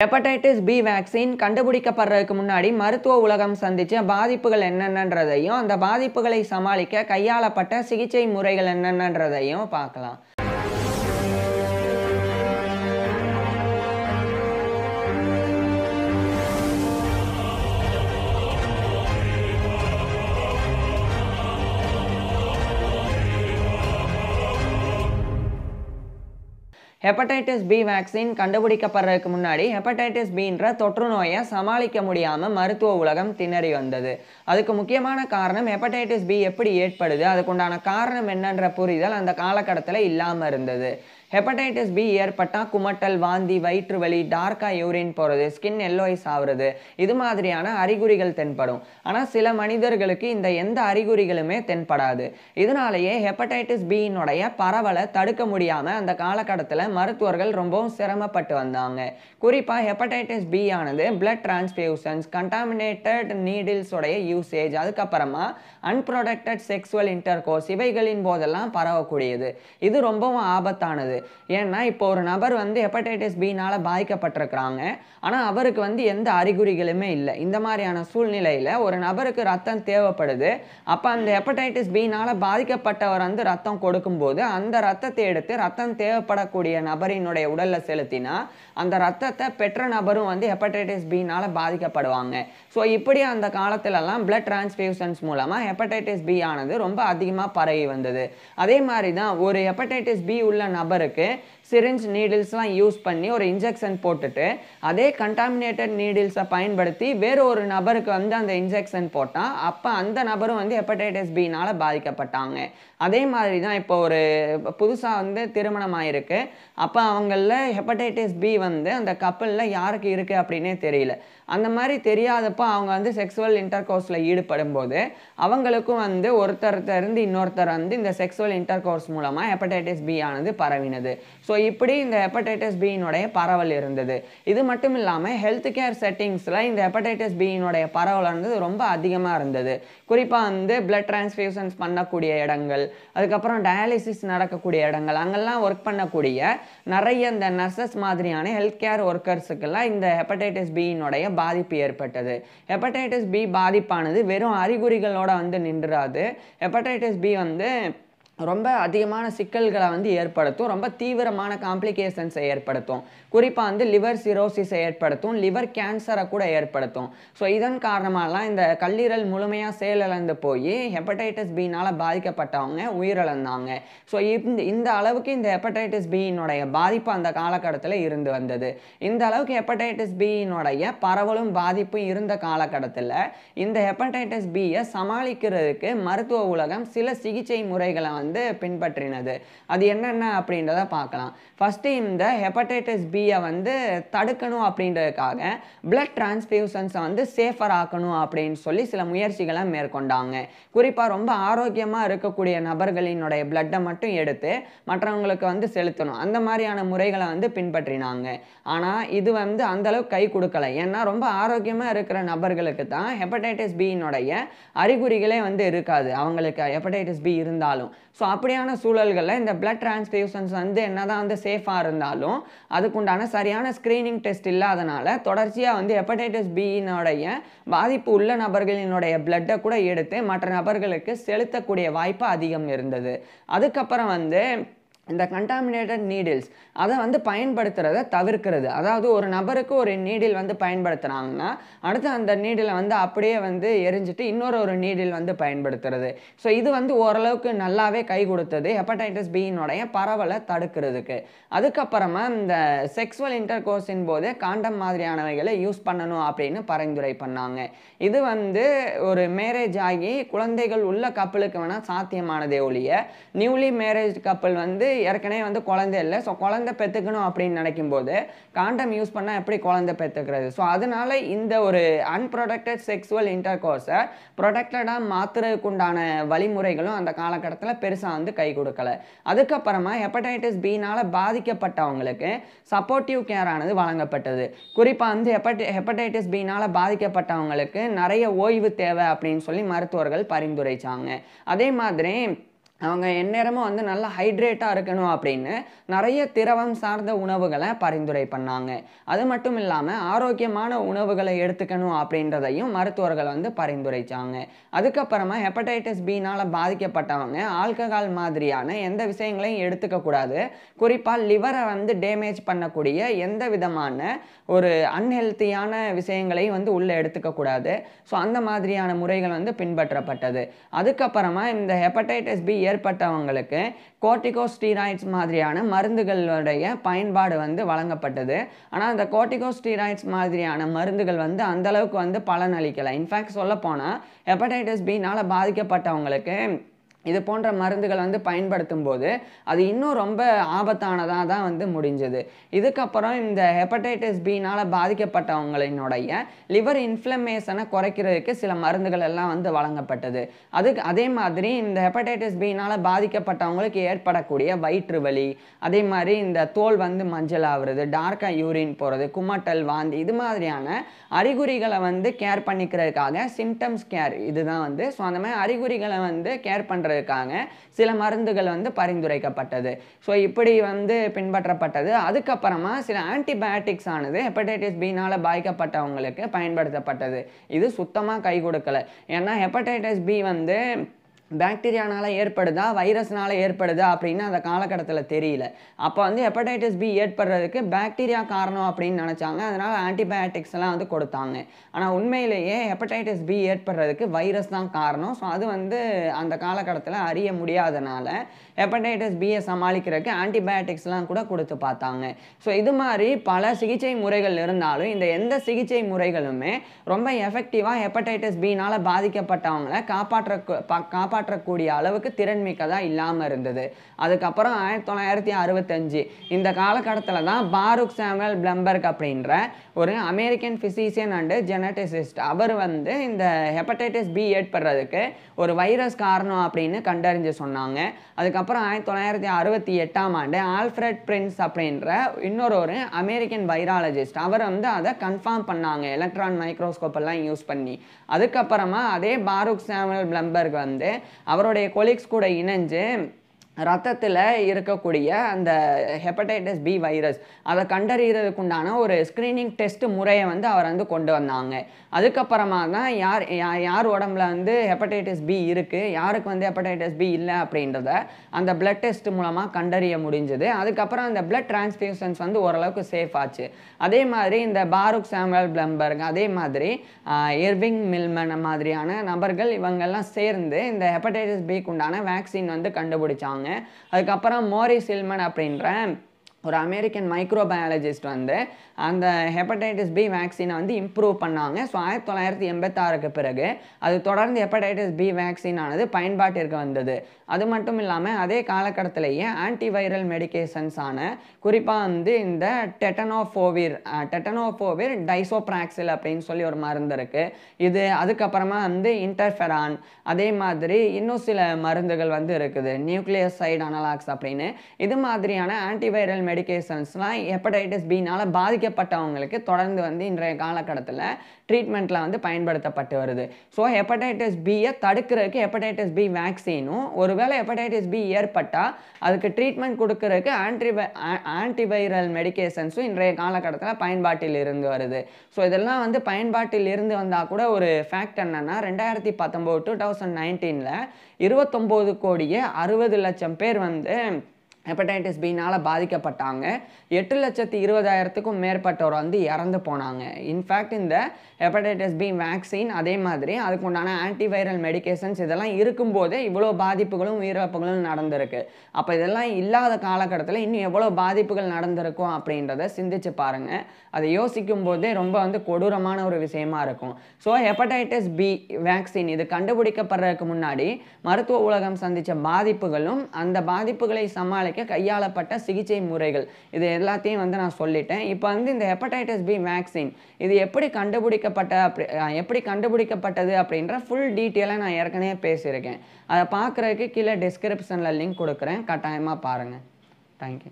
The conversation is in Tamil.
ஹெப்படைட்டிஸ் பி வேக்சின் கண்டுபிடிக்கப்படுறதுக்கு முன்னாடி மருத்துவ உலகம் சந்திச்ச பாதிப்புகள் என்னென்னன்றதையும் அந்த பாதிப்புகளை சமாளிக்க கையாளப்பட்ட சிகிச்சை முறைகள் என்னென்னன்றதையும் பார்க்கலாம். ஹெப்படைட்டிஸ் பி வேக்சின் கண்டுபிடிக்கப்படுறதுக்கு முன்னாடி ஹெப்படைட்டிஸ் பின்ற தொற்று நோயை சமாளிக்க முடியாமல் மருத்துவ உலகம் திணறி வந்தது. அதுக்கு முக்கியமான காரணம் ஹெப்படைட்டிஸ் பி எப்படி ஏற்படுது, அதுக்குண்டான காரணம் என்னன்ற புரிதல் அந்த காலகட்டத்தில் இல்லாமல் இருந்தது. ஹெப்படைட்டிஸ் பி ஏற்பட்டால் குமட்டல், வாந்தி, வயிற்று வலி, டார்க்காக யூரின் போகிறது, ஸ்கின் எல்லோயிஸ் ஆகுறது, இது மாதிரியான அறிகுறிகள் தென்படும். ஆனால் சில மனிதர்களுக்கு இந்த எந்த அறிகுறிகளுமே தென்படாது. இதனாலேயே ஹெப்படைட்டிஸ் பியினுடைய பரவலை தடுக்க முடியாமல் அந்த காலகட்டத்தில் மருத்துவர்கள் ரொம்பவும் சிரமப்பட்டு வந்தாங்க. குறிப்பாக ஹெப்படைட்டிஸ் பி ஆனது பிளட் டிரான்ஸ்ஃபியூஷன்ஸ், கண்டாமினேட்டட் நீடில்ஸோடைய யூசேஜ், அதுக்கப்புறமா அன்ப்ரொடெக்டட் செக்ஸுவல் இன்டர்கோர்ஸ், இவைகளின் போதெல்லாம் பரவக்கூடியது. இது ரொம்பவும் ஆபத்தானது. ஏன்னா இப்போ ஒரு நபர் ஹெப்படைட்டிஸ் பினால பாதிக்கப்பட்டிருக்கிறாங்க, ஆனால் அவருக்கு எந்த அறிகுறிகளுமே இல்லை. இந்த மாதிரியான சூழ்நிலையில் ஒரு நபருக்கு ரத்தம் தேவைப்படுது. அப்போ அந்த ஹெப்படைட்டிஸ் பினால பாதிக்கப்பட்டவர் ரத்தம் கொடுக்கும்போது அந்த ரத்தத்தை எடுத்து ரத்தம் தேவைப்படக்கூடிய நபரினுடைய உடலில் செலுத்தினா அந்த ரத்தத்தை பெற்ற நபரும் ஹெப்படைட்டிஸ் பினால பாதிக்கப்படுவாங்க. ஸோ இப்படி அந்த காலத்திலலாம் பிளட் டிரான்ஸ்ஃபியூஷன்ஸ் மூலமாக ஹெப்படைட்டிஸ் பி ஆனது ரொம்ப அதிகமாக பரவி வந்தது. அதே மாதிரி தான் ஒரு ஹெப்படைட்டிஸ் பி உள்ள நபருக்கு சிரிஞ்ச் நீடில்ஸ்லாம் யூஸ் பண்ணி ஒரு இன்ஜெக்ஷன் போட்டுட்டு அதே கண்டாமினேட்டட் நீடில்ஸை பயன்படுத்தி வேறு ஒரு நபருக்கு அந்த இன்ஜெக்ஷன் போட்டால் அப்போ அந்த நபரும் ஹெப்படைட்டிஸ் பினால பாதிக்கப்பட்டாங்க. அதே மாதிரி தான் இப்போ ஒரு புதுசாக திருமணம் ஆயிருக்கு. அப்போ அவங்களில் ஹெப்படைட்டிஸ் பி அந்த கப்பலில் யாருக்கு இருக்குது அப்படின்னே தெரியல. அந்த மாதிரி தெரியாதப்போ அவங்க செக்ஸுவல் இன்டர்கோர்ஸில் ஈடுபடும் போது அவங்களுக்கும் ஒருத்தர்கிட்ட இன்னொருத்தர் இந்த செக்ஸுவல் இன்டர்கோர்ஸ் மூலமாக ஹெப்படைட்டிஸ் பி ஆனது பரவினது. ஸோ இப்படி இந்த ஹெப்படைட்டிஸ் பியினுடைய பரவல் இருந்தது. இது மட்டும் இல்லாமல் ஹெல்த் கேர் செட்டிங்ஸில் இந்த ஹெப்படைட்டிஸ் பியினுடைய பரவல் ரொம்ப அதிகமாக இருந்தது. குறிப்பாக பிளட் டிரான்ஸ்ஃபியூஷன்ஸ் பண்ணக்கூடிய இடங்கள், அதுக்கப்புறம் டயாலிசிஸ் நடக்கக்கூடிய இடங்கள், அங்கெல்லாம் ஒர்க் பண்ணக்கூடிய நிறைய இந்த நர்சஸ் மாதிரியான ஹெல்த் கேர் ஒர்க்கர்ஸுக்கெல்லாம் இந்த ஹெப்படைட்டிஸ் பியினுடைய பாதிப்பு ஏற்பட்டது. ஹெப்படைட்டிஸ் பி பாதிப்பானது வெறும் அறிகுறிகளோட நின்றாது. ஹெப்படைட்டிஸ் பி ரொம்ப அதிகமான சிக்கல்களை ஏற்படுத்தும். ரொம்ப தீவிரமான காம்ப்ளிகேஷன்ஸை ஏற்படுத்தும். குறிப்பாக லிவர் சிரோசிஸை ஏற்படுத்தும், லிவர் கேன்சரை கூட ஏற்படுத்தும். ஸோ இதன் காரணமாகலாம் இந்த கல்லீரல் முழுமையாக செயலிழந்து போய் ஹெப்படைட்டிஸ் பினால் பாதிக்கப்பட்டவங்க உயிரிழந்தாங்க. ஸோ இந்த அளவுக்கு இந்த ஹெப்படைட்டிஸ் பியினுடைய பாதிப்பு அந்த காலகட்டத்தில் இருந்து வந்தது. இந்த அளவுக்கு ஹெப்படைட்டிஸ் பியினுடைய பரவலும் பாதிப்பும் இருந்த காலகட்டத்தில் இந்த ஹெப்படைட்டிஸ் பியை சமாளிக்கிறதுக்கு மருத்துவ உலகம் சில சிகிச்சை முறைகளை பின்பற்றினது. அது என்னென்ன அப்படின்றத பார்க்கலாம். ஃபர்ஸ்ட் இந்த ஹெப்படைட்டிஸ் பியை தடுக்கணும் அப்படின்றதுக்காக பிளட் டிரான்ஸ்ஃபியூஷன்ஸை சேஃபர் ஆக்கணும் அப்படின்னு சொல்லி சில முயற்சிகளை மேற்கொண்டாங்க. குறிப்பாக ரொம்ப ஆரோக்கியமாக இருக்கக்கூடிய நபர்களினுடைய பிளட்டை மட்டும் எடுத்து மற்றவங்களுக்கு செலுத்தணும். அந்த மாதிரியான முறைகளை பின்பற்றினாங்க. ஆனால் இது அந்த அளவுக்கு கை கொடுக்கல. ஏன்னா ரொம்ப ஆரோக்கியமாக இருக்கிற நபர்களுக்கு தான் ஹெப்படைட்டிஸ் பியினுடைய அறிகுறிகளே இருக்காது, அவங்களுக்கு ஹெப்படைட்டிஸ் பி இருந்தாலும். ஸோ அப்படியான சூழல்களில் இந்த பிளட் டிரான்ஸ்ஃபியூஷன்ஸ் என்னதான் சேஃபாக இருந்தாலும் அதுக்குண்டான சரியான ஸ்க்ரீனிங் டெஸ்ட் இல்லாதனால தொடர்ச்சியாக ஹெப்படைட்டிஸ் பியினுடைய பாதிப்பு உள்ள நபர்களினுடைய பிளட்டை கூட எடுத்து மற்ற நபர்களுக்கு செலுத்தக்கூடிய வாய்ப்பு அதிகம் இருந்தது. அதுக்கப்புறம் இந்த கண்டாமினேட்டட் நீடில்ஸ் அதை பயன்படுத்துறதை தவிர்க்கிறது. அதாவது ஒரு நபருக்கு ஒரு நீடில் பயன்படுத்துகிறாங்கன்னா அடுத்து அந்த நீடிலை அப்படியே எரிஞ்சிட்டு இன்னொரு நீடில் பயன்படுத்துறது. ஸோ இது ஓரளவுக்கு நல்லாவே கை கொடுத்தது ஹெப்படைட்டிஸ் பியினுடைய பரவலை தடுக்கிறதுக்கு. அதுக்கப்புறமா இந்த செக்ஸுவல் இன்டர்கோர்ஸின் போது காண்டம் மாதிரியானவைகளை யூஸ் பண்ணணும் அப்படின்னு பரிந்துரை பண்ணாங்க. இது ஒரு மேரேஜ் ஆகி குழந்தைகள் உள்ள கப்பலுக்கு வேணால் சாத்தியமானதே ஒழிய நியூலி மேரேஜ் கப்பல் ஏற்கனவே குழந்தை இல்லை, ஸோ குழந்தை பெற்றுக்கணும் அப்படின்னு நினைக்கும் போது காண்டம் யூஸ் பண்ணால் எப்படி குழந்தை பெற்றுக்கிறது? ஸோ அதனால இந்த ஒரு அன்ப்ரொடெக்டட் செக்ஸுவல் இன்டர்கோர்ஸை ப்ரொடெக்டடாக மாற்றுறதுக்குண்டான வழிமுறைகளும் அந்த காலகட்டத்தில் பெருசாக கை கொடுக்கல. அதுக்கப்புறமா ஹெப்படைட்டிஸ் பினால் பாதிக்கப்பட்டவங்களுக்கு சப்போர்ட்டிவ் கேர் ஆனது வழங்கப்பட்டது. குறிப்பாக ஹெப்படைட்டிஸ் பினால் பாதிக்கப்பட்டவங்களுக்கு நிறைய ஓய்வு தேவை அப்படின்னு சொல்லி மருத்துவர்கள் பரிந்துரைச்சாங்க. அதே மாதிரி அவங்க எந்நேரமும் வந்து நல்லா ஹைட்ரேட்டாக இருக்கணும் அப்படின்னு நிறைய திரவம் சார்ந்த உணவுகளை பரிந்துரை பண்ணாங்க. அது மட்டும் இல்லாமல் ஆரோக்கியமான உணவுகளை எடுத்துக்கணும் அப்படின்றதையும் மருத்துவர்கள் வந்து பரிந்துரைச்சாங்க. அதுக்கப்புறமா ஹெப்படைட்டிஸ் பினால் பாதிக்கப்பட்டவங்க ஆல்கஹால் மாதிரியான எந்த விஷயங்களையும் எடுத்துக்கக்கூடாது. குறிப்பாக லிவரை வந்து டேமேஜ் பண்ணக்கூடிய எந்த விதமான ஒரு அன்ஹெல்த்தியான விஷயங்களையும் வந்து உள்ளே எடுத்துக்கக்கூடாது. ஸோ அந்த மாதிரியான முறைகள் வந்து பின்பற்றப்பட்டது. அதுக்கப்புறமா இந்த ஹெப்படைட்டிஸ் பி ஏற்பட்டவங்களுக்கு கோர்டிகோஸ்டீராய்ட்ஸ் மாதிரியான மருந்துகளுடைய பயன்பாடு வந்து வழங்கப்பட்டது. ஆனால் அந்த கோர்டிகோஸ்டீராய்ட்ஸ் மாதிரியான மருந்துகள் வந்து அந்தளவுக்கு வந்து பலன் அளிக்கலை. இன்ஃபேக்ட் சொல்லப்போனால் ஹெப்படைட்டிஸ் பினால் பாதிக்கப்பட்டவங்களுக்கு இது போன்ற மருந்துகள் வந்து பயன்படுத்தும் போது அது இன்னும் ரொம்ப ஆபத்தானதாக தான் வந்து முடிஞ்சது. இதுக்கப்புறம் இந்த ஹெப்படைட்டிஸ் பினால் பாதிக்கப்பட்டவங்களினுடைய லிவர் இன்ஃப்ளமேஷனை குறைக்கிறதுக்கு சில மருந்துகள் எல்லாம் வந்து வழங்கப்பட்டது. அதே மாதிரி இந்த ஹெப்படைட்டிஸ் பினால் பாதிக்கப்பட்டவங்களுக்கு ஏற்படக்கூடிய வயிற்று வலி, அதே மாதிரி இந்த தோல் வந்து மஞ்சள் ஆகுறது, டார்க்காக யூரின் போகிறது, குமட்டல், வாந்தி, இது மாதிரியான அறிகுறிகளை வந்து கேர் பண்ணிக்கிறதுக்காக சிம்டம்ஸ் கேர் இதுதான் வந்து. ஸோ அந்த மாதிரி அறிகுறிகளை வந்து கேர் பண்ணுறதுக்காக சில மருந்துகள் வந்து பரிந்துரைக்கப்பட்டது. ஸோ இப்படி வந்து பின்பற்றப்பட்டது. அதுக்கப்புறமா சில ஆன்டிபயோட்டிக்ஸ் ஆனது ஹெப்படைட்டிஸ் பினால் பாதிக்கப்பட்டவங்களுக்கு பயன்படுத்தப்பட்டது. இது சுத்தமாக கை கொடுக்கலை. ஏன்னா ஹெப்படைட்டிஸ் பி வந்து பாக்டீரியானால ஏற்படுதா வைரஸ்னால ஏற்படுதா அப்படின்னு அந்த காலகட்டத்தில் தெரியல. அப்போ வந்து ஹெப்படைட்டிஸ் பி ஏற்படுறதுக்கு பாக்டீரியா காரணம் அப்படின்னு நினச்சாங்க. அதனால் ஆன்டிபயோட்டிக்ஸ் எல்லாம் வந்து கொடுத்தாங்க. ஆனால் உண்மையிலேயே ஹெப்படைட்டிஸ் பி ஏற்படுறதுக்கு வைரஸ் தான் காரணம். ஸோ அது வந்து அந்த காலகட்டத்தில் அறிய முடியாதனால ஹெப்படைட்டிஸ் பியை சமாளிக்கிறதுக்கு ஆன்டிபயோட்டிக்ஸ்லாம் கூட கொடுத்து பார்த்தாங்க. ஸோ இது மாதிரி பல சிகிச்சை முறைகள் இருந்தாலும் இந்த எந்த சிகிச்சை முறைகளுமே ரொம்ப எஃபெக்டிவாக ஹெப்படைட்டிஸ் பினால் பாதிக்கப்பட்டவங்களை காப்பாற்றக்கூடிய அளவுக்கு திறன்மிக்கதாக இல்லாமல் இருந்தது. அதுக்கப்புறம் 1965 இந்த காலகட்டத்தில் தான் பாருக் சாமுவேல் பிளம்பர்க் அப்படின்ற ஒரு அமெரிக்கன் ஃபிசிஷியன் அண்டு ஜெனட்டிசிஸ்ட் அவர் வந்து இந்த ஹெப்படைட்டிஸ் பி ஏற்படுறதுக்கு ஒரு வைரஸ் காரணம் அப்படின்னு கண்டறிஞ்சு சொன்னாங்க. அதுக்கப்புறம் 1968ஆம் ஆண்டு ஆல்ஃப்ரெட் பிரின்ஸ் அப்படின்ற இன்னொரு அமெரிக்கன் வைராலஜிஸ்ட் அவர் வந்து அதை கன்ஃபார்ம் பண்ணாங்க எலக்ட்ரான் மைக்ரோஸ்கோப் எல்லாம் யூஸ் பண்ணி. அதுக்கப்புறமா அதே பாருக் சாமுவேல் பிளம்பர்க் வந்து அவருடைய கொலீக்ஸ் கூட இணைஞ்சு ரத்தத்தில் இருக்கக்கூடிய அந்த ஹெப்படைட்டிஸ் பி வைரஸ் அதை கண்டறிகிறதுக்குண்டான ஒரு ஸ்க்ரீனிங் டெஸ்ட் முறையை வந்து அவர் வந்து கொண்டு வந்தாங்க. அதுக்கப்புறமா தான் யார் உடம்புல வந்து ஹெப்படைட்டிஸ் பி இருக்குது, யாருக்கு வந்து ஹெப்படைட்டிஸ் பி இல்லை அப்படின்றத அந்த பிளட் டெஸ்ட் மூலமாக கண்டறிய முடிஞ்சது. அதுக்கப்புறம் அந்த பிளட் டிரான்ஸ்ஃபியூஷன்ஸ் வந்து ஓரளவுக்கு சேஃப் ஆச்சு. அதே மாதிரி இந்த பாருக் சாமுவேல் பிளம்பர்க், அதே மாதிரி எர்விங் மில்மன் மாதிரியான நபர்கள் இவங்கெல்லாம் சேர்ந்து இந்த ஹெப்படைட்டிஸ் பிக்கு உண்டான வேக்சின் வந்து கண்டுபிடிச்சாங்க. அதுக்கப்புறம் மோரிஸ் ஹில்மன் அப்படின்ற ஒரு அமெரிக்கன் மைக்ரோபயாலஜிஸ்ட் வந்து அந்த ஹெப்படைட்டிஸ் பி வேக்சினை வந்து இம்ப்ரூவ் பண்ணாங்க. ஸோ 1986க்கு பிறகு அது தொடர்ந்து ஹெப்படைட்டிஸ் பி வேக்சின் ஆனது பயன்பாட்டிற்கு வந்தது. அது மட்டும் இல்லாமல் அதே காலகட்டத்திலேயே ஆன்டிவைரல் மெடிகேஷன்ஸ் ஆன குறிப்பாக வந்து இந்த டெட்டனோஃபோவிர் டைசோப்ராக்சில் அப்படின்னு சொல்லி ஒரு மருந்து இருக்குது. இது அதுக்கப்புறமா வந்து இன்டர்ஃபெரான், அதே மாதிரி இன்னும் சில மருந்துகள் வந்து இருக்குது, நியூக்ளியோசைடு அனலாக்ஸ் அப்படின்னு. இது மாதிரியான ஆன்டிவைரல் மெடிகேஷன்ஸ்லாம் ஹெப்படைட்டிஸ் பினால் பாதிக்கப்பட்டவங்களுக்கு தொடர்ந்து வந்து இன்றைய காலகட்டத்தில் ட்ரீட்மெண்ட்டில் வந்து பயன்படுத்தப்பட்டு வருது. ஸோ ஹெப்படைட்டிஸ் பியை தடுக்கிறதுக்கு ஹெப்படைட்டிஸ் பி வேக்சினும், ஒருவேளை ஹெப்படைட்டிஸ் பி ஏற்பட்டால் அதுக்கு ட்ரீட்மெண்ட் கொடுக்கறதுக்கு ஆன்டிவைரல் மெடிகேஷன்ஸும் இன்றைய காலகட்டத்தில் பயன்பாட்டில் இருந்து வருது. ஸோ இதெல்லாம் வந்து பயன்பாட்டில் இருந்து வந்தால் கூட ஒரு ஃபேக்ட் என்னென்னா 2019 29 கோடியே 60 லட்சம் பேர் வந்து ஹெப்படைட்டிஸ் பினால் பாதிக்கப்பட்டாங்க. 8,20,000க்கும் மேற்பட்டவர் வந்து இறந்து போனாங்க. இன்ஃபேக்ட் இந்த ஹெப்படைட்டிஸ் பி வேக்சின் அதே மாதிரி அதுக்கு உண்டான ஆன்டிவைரல் மெடிகேஷன்ஸ் இதெல்லாம் இருக்கும்போதே இவ்வளோ பாதிப்புகளும் உயிரிழப்புகளும் நடந்திருக்கு. அப்போ இதெல்லாம் இல்லாத காலகட்டத்தில் இன்னும் எவ்வளோ பாதிப்புகள் நடந்திருக்கும் அப்படின்றத சிந்திச்சு பாருங்கள். அதை யோசிக்கும் போதே ரொம்ப வந்து கொடூரமான ஒரு விஷயமா இருக்கும். ஸோ ஹெப்படைட்டிஸ் பி வேக்சின் இது கண்டுபிடிக்கப்படுறதுக்கு முன்னாடி மருத்துவ உலகம் சந்தித்த பாதிப்புகளும் அந்த பாதிப்புகளை சமாளிக்க கையாளப்பட்ட சிகிச்சை முறைகள் இது எல்லாத்தையும் வந்து நான் சொல்லிட்டேன். இப்போ வந்து இந்த ஹெப்படைட்டிஸ் பி வேக்சின் இது எப்படி கண்டுபிடிக்கப்பட்டது அப்படின்ற ஃபுல் டீட்டெயிலாக நான் ஏற்கனவே பேசியிருக்கேன். அதை பார்க்குறதுக்கு கீழே டிஸ்கிரிப்ஷனில் லிங்க் கொடுக்குறேன், கட்டாயமாக பாருங்கள். தேங்க்யூ.